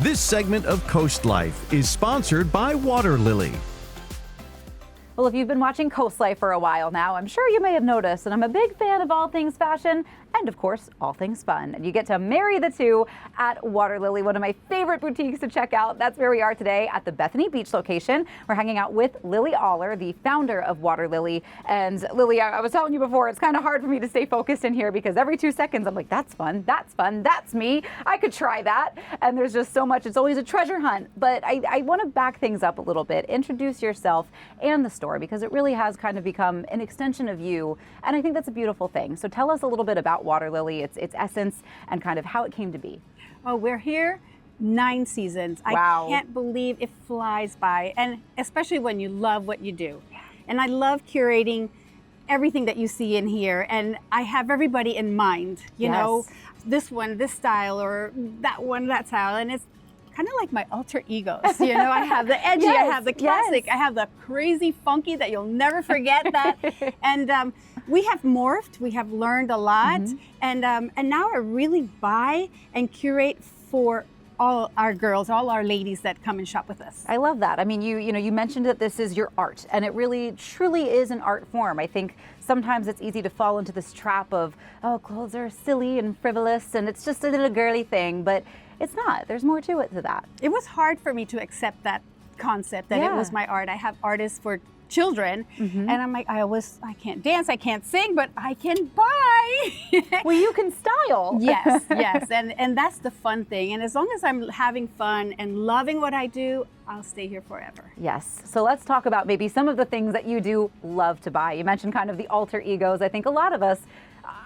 This segment of CoastLife is sponsored by Water Lili. Well, if you've been watching CoastLife for a while now, I'm sure you may have noticed that I'm a big fan of all things fashion and, of course, all things fun. And you get to marry the two at Water Lili, one of my favorite boutiques to check out. That's where we are today at the Bethany Beach location. We're hanging out with Lily Aller, the founder of Water Lili. And Lily, I was telling you before, it's kind of hard for me to stay focused in here because every 2 seconds I'm like, that's fun, that's me. I could try that. And there's just so much. It's always a treasure hunt. But I want to back things up a little bit, introduce yourself and the store, because it really has kind of become an extension of you. And I think that's a beautiful thing. So tell us a little bit about Water Lili, its essence, and kind of how it came to be. Oh, we're here 9 seasons. Wow. I can't believe it flies by, and especially when you love what you do. And I love curating everything that you see in here, and I have everybody in mind. You know, this one, this style, or that one, that style, and it's kind of like my alter egos. You know, I have the edgy, I have the classic, I have the crazy funky that you'll never forget that. And we have morphed, we have learned a lot, and now I really buy and curate for all our girls, all our ladies that come and shop with us. I love that. I mean, you mentioned that this is your art, and it really truly is an art form. I think sometimes it's easy to fall into this trap of, oh, clothes are silly and frivolous and it's just a little girly thing, but it's not. There's more to it to that. It was hard for me to accept that concept that it was my art. I have artists for children, and I'm like, I can't dance, I can't sing, but I can buy. Well, you can style. Yes, and that's the fun thing. And as long as I'm having fun and loving what I do, I'll stay here forever. Yes. So let's talk about maybe some of the things that you do love to buy. You mentioned kind of the alter egos. I think a lot of us,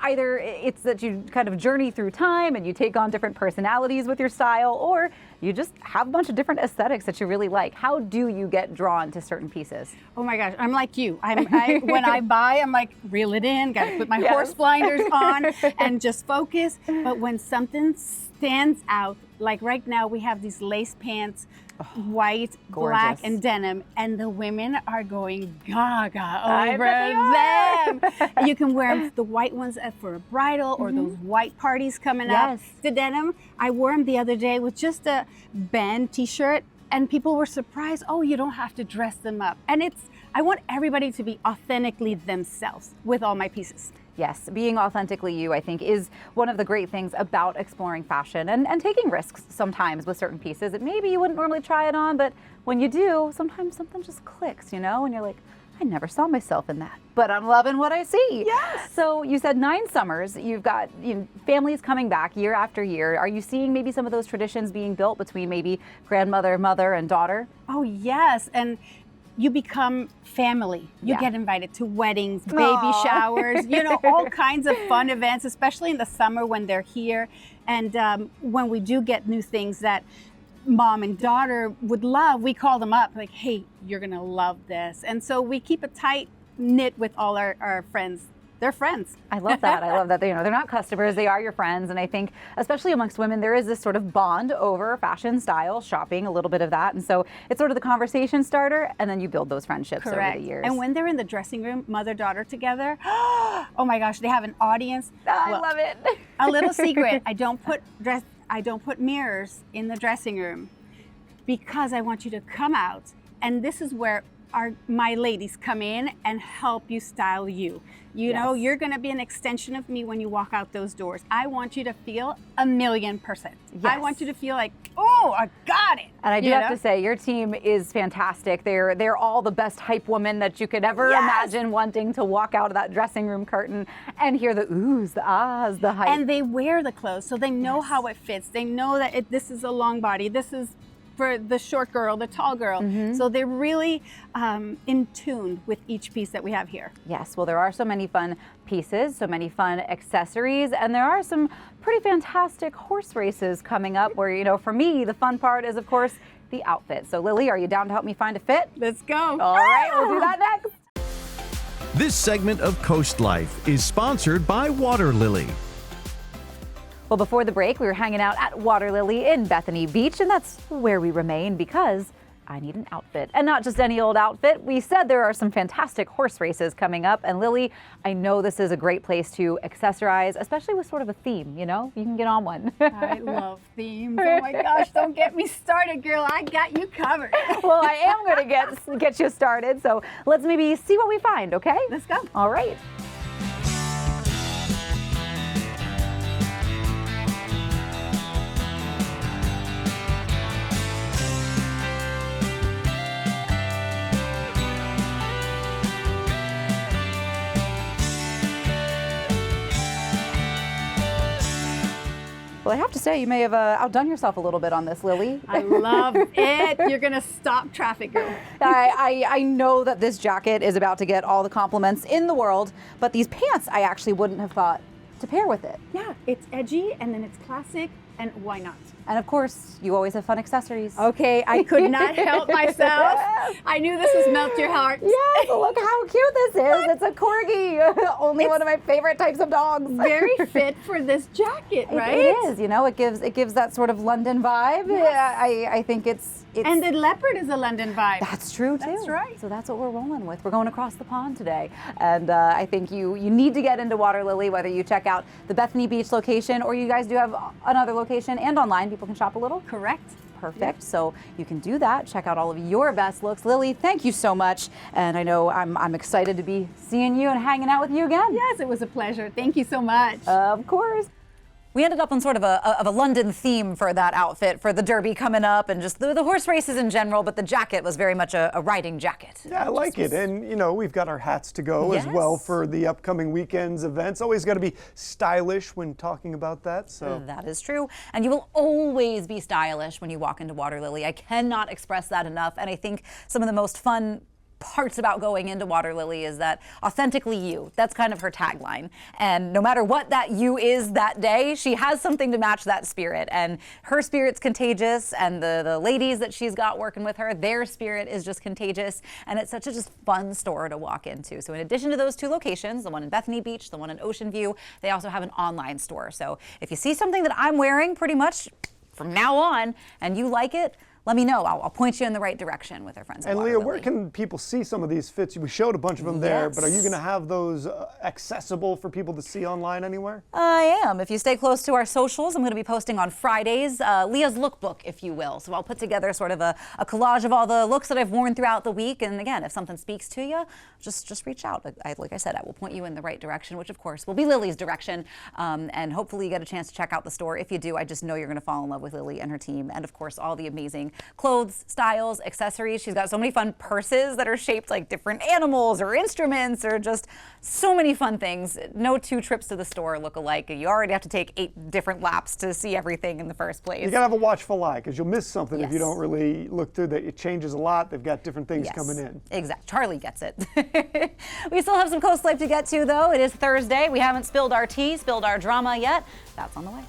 either it's that you kind of journey through time and you take on different personalities with your style, or you just have a bunch of different aesthetics that you really like. How do you get drawn to certain pieces? Oh my gosh, I'm like you. When I buy, I'm like, reel it in, gotta put my horse blinders on and just focus. But when something stands out, like right now we have these lace pants, white, black, and denim, and the women are going gaga over them. You can wear the white ones for a bridal or those white parties coming up. The denim, I wore them the other day with just a band t-shirt, and people were surprised, oh, you don't have to dress them up. And I want everybody to be authentically themselves with all my pieces. Yes, being authentically you, I think, is one of the great things about exploring fashion and taking risks sometimes with certain pieces that maybe you wouldn't normally try it on, but when you do, sometimes something just clicks, you know, and you're like, I never saw myself in that, but I'm loving what I see. Yes. So you said 9 summers, you've got families coming back year after year. Are you seeing maybe some of those traditions being built between maybe grandmother, mother, and daughter? Oh, yes. And you become family. You get invited to weddings, baby showers, all kinds of fun events, especially in the summer when they're here. And when we do get new things that mom and daughter would love, we call them up like, hey, you're gonna love this. And so we keep a tight knit with all our friends. They're friends. I love that. I love that. They're not customers, they are your friends. And I think, especially amongst women, there is this sort of bond over fashion, style, shopping, a little bit of that. And so it's sort of the conversation starter, and then you build those friendships over the years. And when they're in the dressing room, mother-daughter together, oh my gosh, they have an audience. I love it. A little secret, I don't put mirrors in the dressing room because I want you to come out, and this is where my ladies come in and help you style you. You know, you're going to be an extension of me when you walk out those doors. I want you to feel 1,000,000%. I want you to feel like, oh, I got it. And I do have to say, your team is fantastic. They're all the best hype women that you could ever imagine wanting to walk out of that dressing room curtain and hear the oohs, the ahs, the hype. And they wear the clothes, so they know how it fits. They know that this is a long body. This is for the short girl, the tall girl. So they're really in tune with each piece that we have here. Yes, well, there are so many fun pieces, so many fun accessories, and there are some pretty fantastic horse races coming up where, for me, the fun part is, of course, the outfit. So, Lily, are you down to help me find a fit? Let's go. All right, we'll do that next. This segment of CoastLife is sponsored by Water Lili. Well, before the break, we were hanging out at Water Lili in Bethany Beach, and that's where we remain because I need an outfit. And not just any old outfit. We said there are some fantastic horse races coming up. And Lily, I know this is a great place to accessorize, especially with sort of a theme, you know? You can get on one. I love themes. Oh my gosh, don't get me started, girl. I got you covered. Well, I am going to get you started. So let's maybe see what we find, okay? Let's go. All right. Well, I have to say, you may have outdone yourself a little bit on this, Lily. I love it. You're going to stop traffic, girl. I know that this jacket is about to get all the compliments in the world, but these pants I actually wouldn't have thought to pair with it. Yeah, it's edgy and then it's classic, and why not? And of course, you always have fun accessories. Okay, I could not help myself. I knew this was melt your heart. Yes, look how cute this is. It's a corgi. Only one of my favorite types of dogs. Very fit for this jacket, right? It is, you know, it gives that sort of London vibe. Yes. Yeah, I think it's and the leopard is a London vibe. That's true too. That's right. So that's what we're rolling with. We're going across the pond today. And I think you need to get into Water Lili, whether you check out the Bethany Beach location or you guys do have another location and online. People can shop a little. Correct. Perfect. Yep. So you can do that. Check out all of your best looks. Lily, thank you so much. And I know I'm excited to be seeing you and hanging out with you again. Yes, it was a pleasure. Thank you so much. Of course. We ended up on sort of a London theme for that outfit, for the Derby coming up and just the horse races in general, but the jacket was very much a riding jacket. Yeah, I like it. And, you know, we've got our hats to go as well for the upcoming weekend's events. Always got to be stylish when talking about that. So that is true. And you will always be stylish when you walk into Water Lili. I cannot express that enough. And I think some of the most fun parts about going into Water Lili is that authentically you. That's kind of her tagline. And no matter what that you is that day, she has something to match that spirit. And her spirit's contagious, and the ladies that she's got working with her, their spirit is just contagious. And it's such a just fun store to walk into. So in addition to those two locations, the one in Bethany Beach, the one in Ocean View, they also have an online store. So if you see something that I'm wearing pretty much from now on and you like it, let me know. I'll point you in the right direction with our friends at And Water Leah, Lili. where can people see some of these fits? We showed a bunch of them there, but are you going to have those accessible for people to see online anywhere? I am. If you stay close to our socials, I'm going to be posting on Fridays, Leah's lookbook, if you will. So I'll put together sort of a collage of all the looks that I've worn throughout the week. And again, if something speaks to you, just reach out. Like I said, I will point you in the right direction, which of course will be Lily's direction. And hopefully you get a chance to check out the store. If you do, I just know you're going to fall in love with Lily and her team. And of course, all the amazing clothes, styles, accessories. She's got so many fun purses that are shaped like different animals or instruments or just so many fun things. No two trips to the store look alike. You already have to take 8 different laps to see everything in the first place. You got to have a watchful eye because you'll miss something if you don't really look through that. It changes a lot. They've got different things coming in. Exactly. Charlie gets it. We still have some CoastLife to get to, though. It is Thursday. We haven't spilled our tea, spilled our drama yet. That's on the way.